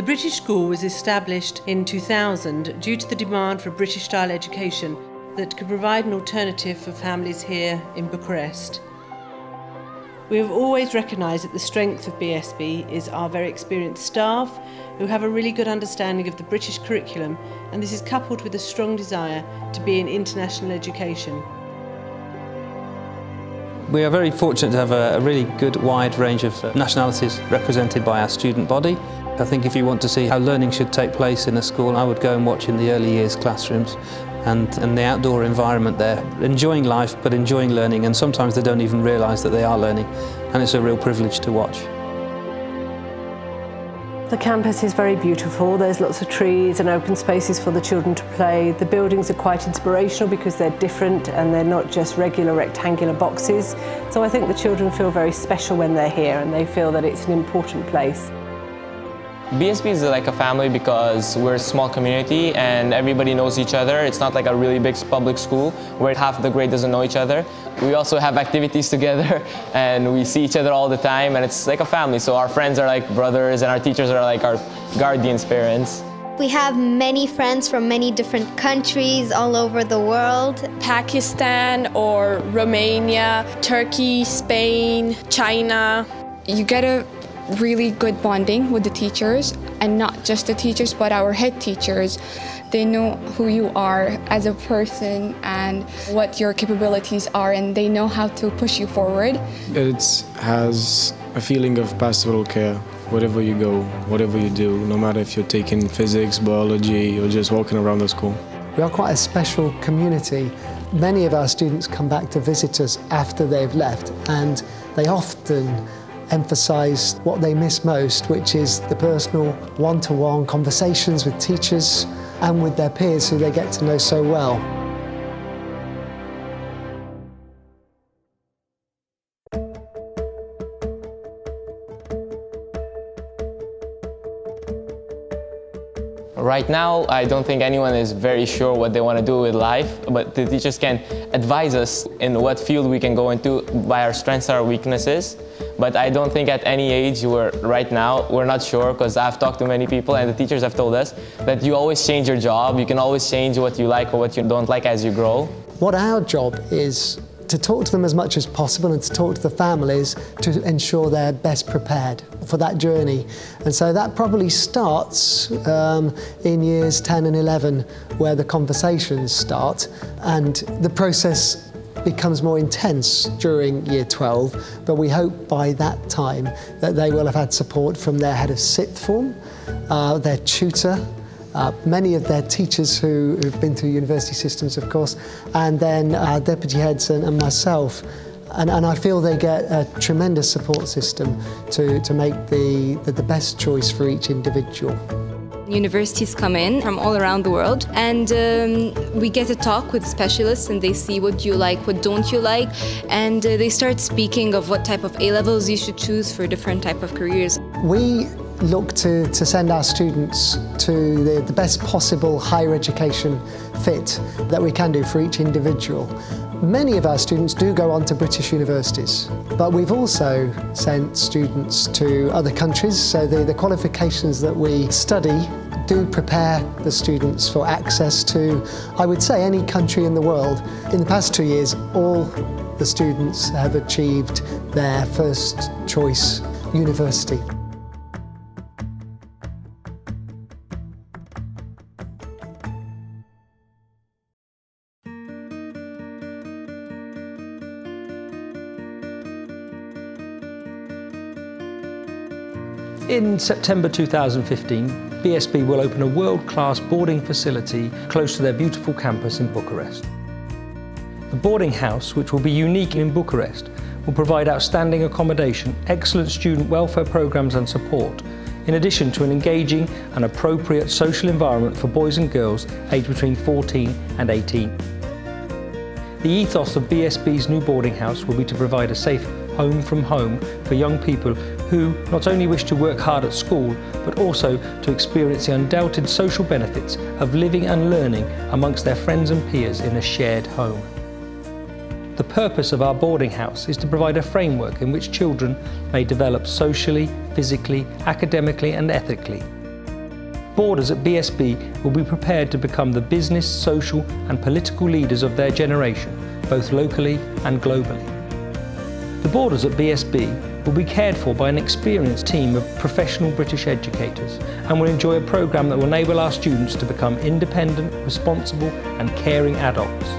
The British School was established in 2000 due to the demand for British-style education that could provide an alternative for families here in Bucharest. We have always recognised that the strength of BSB is our very experienced staff who have a really good understanding of the British curriculum, and this is coupled with a strong desire to be in international education. We are very fortunate to have a really good wide range of nationalities represented by our student body. I think if you want to see how learning should take place in a school, I would go and watch in the early years classrooms and the outdoor environment there, enjoying life but enjoying learning, and sometimes they don't even realise that they are learning, and it's a real privilege to watch. The campus is very beautiful. There's lots of trees and open spaces for the children to play. The buildings are quite inspirational because they're different and they're not just regular rectangular boxes. So I think the children feel very special when they're here and they feel that it's an important place. BSB is like a family because we're a small community and everybody knows each other. It's not like a really big public school where half the grade doesn't know each other. We also have activities together and we see each other all the time, and it's like a family. So our friends are like brothers and our teachers are like our guardians' parents. We have many friends from many different countries all over the world. Pakistan or Romania, Turkey, Spain, China. You get a really good bonding with the teachers, and not just the teachers but our head teachers. They know who you are as a person and what your capabilities are, and they know how to push you forward. It has a feeling of pastoral care wherever you go, whatever you do, no matter if you're taking physics, biology, or just walking around the school. We are quite a special community. Many of our students come back to visit us after they've left, and they often emphasise what they miss most, which is the personal one-to-one conversations with teachers and with their peers who they get to know so well. Right now, I don't think anyone is very sure what they want to do with life, but the teachers can advise us in what field we can go into by our strengths and our weaknesses. But I don't think at any age right now, we're not sure, because I've talked to many people and the teachers have told us that you always change your job. You can always change what you like or what you don't like as you grow. What our job is to talk to them as much as possible and to talk to the families to ensure they're best prepared for that journey. And so that probably starts in years 10 and 11, where the conversations start, and the process becomes more intense during year 12, but we hope by that time that they will have had support from their head of sixth form, their tutor, many of their teachers who've been through university systems, of course, and then our deputy heads and myself. And I feel they get a tremendous support system to make the best choice for each individual. Universities come in from all around the world, and we get to talk with specialists, and they see what you like, what don't you like, and they start speaking of what type of A-levels you should choose for different type of careers. We look to send our students to the best possible higher education fit that we can do for each individual. Many of our students do go on to British universities, but we've also sent students to other countries, so the qualifications that we study do prepare the students for access to, I would say, any country in the world. In the past 2 years, all the students have achieved their first choice university. In September 2015, BSB will open a world-class boarding facility close to their beautiful campus in Bucharest. The boarding house, which will be unique in Bucharest, will provide outstanding accommodation, excellent student welfare programs and support, in addition to an engaging and appropriate social environment for boys and girls aged between 14 and 18. The ethos of BSB's new boarding house will be to provide a safe home from home for young people who not only wish to work hard at school, but also to experience the undoubted social benefits of living and learning amongst their friends and peers in a shared home. The purpose of our boarding house is to provide a framework in which children may develop socially, physically, academically and ethically. boarders at BSB will be prepared to become the business, social and political leaders of their generation, both locally and globally. The boarders at BSB will be cared for by an experienced team of professional British educators and will enjoy a programme that will enable our students to become independent, responsible and caring adults.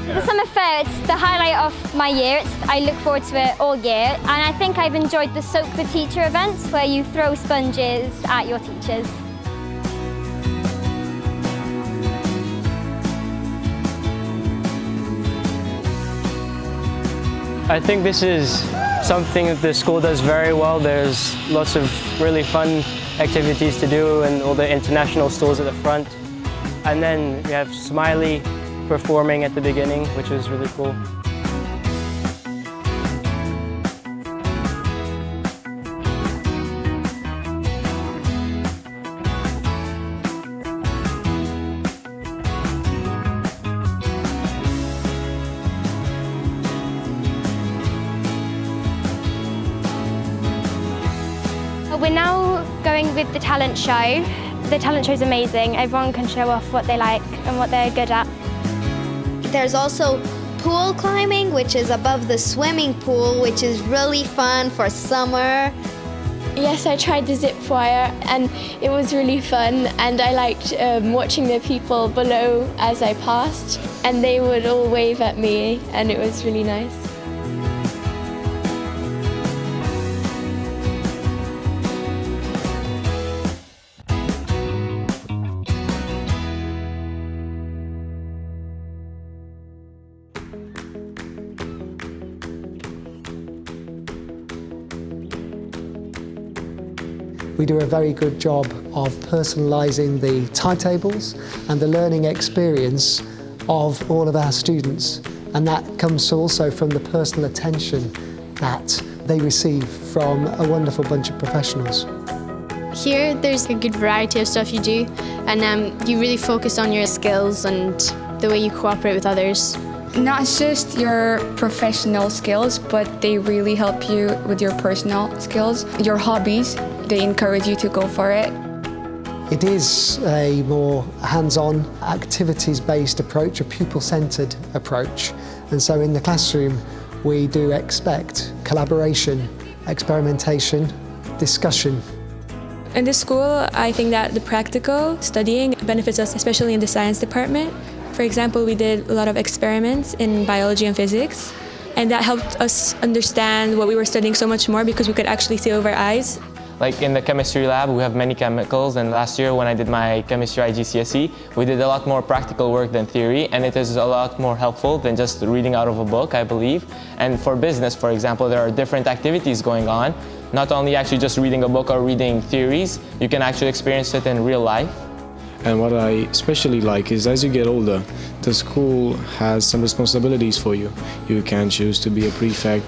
The summer fair, it's the highlight of my year. I look forward to it all year, and I think I've enjoyed the Soak the Teacher events where you throw sponges at your teachers. I think this is something that the school does very well. There's lots of really fun activities to do and all the international stalls at the front. And then we have Smiley performing at the beginning, which was really cool. We're now going with the talent show. The talent show is amazing. Everyone can show off what they like and what they're good at. There's also pool climbing, which is above the swimming pool, which is really fun for summer. Yes, I tried the zip wire and it was really fun, and I liked watching the people below as I passed, and they would all wave at me and it was really nice. We do a very good job of personalising the timetables and the learning experience of all of our students, and that comes also from the personal attention that they receive from a wonderful bunch of professionals. Here there's a good variety of stuff you do, and you really focus on your skills and the way you cooperate with others. Not just your professional skills, but they really help you with your personal skills, your hobbies. They encourage you to go for it. It is a more hands-on, activities-based approach, a pupil-centred approach. And so in the classroom, we do expect collaboration, experimentation, discussion. In this school, I think that the practical studying benefits us, especially in the science department. For example, we did a lot of experiments in biology and physics, and that helped us understand what we were studying so much more because we could actually see with our eyes. Like in the chemistry lab, we have many chemicals, and last year when I did my chemistry IGCSE, we did a lot more practical work than theory, and it is a lot more helpful than just reading out of a book, I believe. And for business, for example, there are different activities going on. Not only actually just reading a book or reading theories, you can actually experience it in real life. And what I especially like is as you get older, the school has some responsibilities for you. You can choose to be a prefect,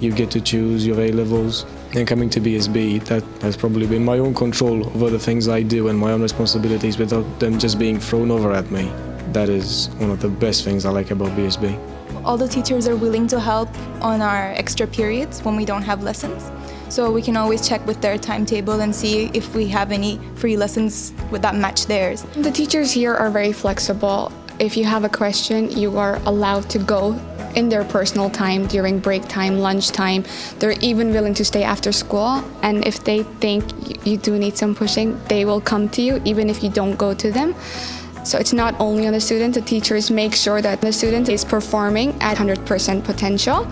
you get to choose your A-levels. And coming to BSB, that has probably been my own control over the things I do and my own responsibilities without them just being thrown over at me. That is one of the best things I like about BSB. All the teachers are willing to help on our extra periods when we don't have lessons. So we can always check with their timetable and see if we have any free lessons that match theirs. The teachers here are very flexible. If you have a question, you are allowed to go in their personal time, during break time, lunch time. They're even willing to stay after school, and if they think you do need some pushing, they will come to you even if you don't go to them. So it's not only on the student, the teachers make sure that the student is performing at 100% potential.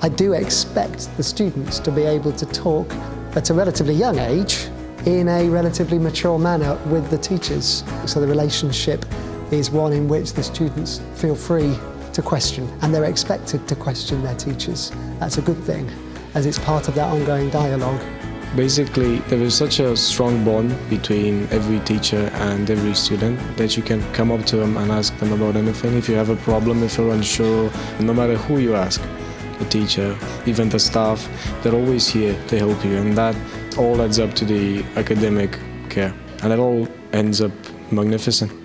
I do expect the students to be able to talk at a relatively young age in a relatively mature manner with the teachers. So the relationship is one in which the students feel free to question, and they're expected to question their teachers. That's a good thing, as it's part of that ongoing dialogue Basically, there is such a strong bond between every teacher and every student that you can come up to them and ask them about anything. If you have a problem, if you're unsure, no matter who you ask, the teacher, even the staff, they're always here to help you, and that all adds up to the academic care, and it all ends up magnificent.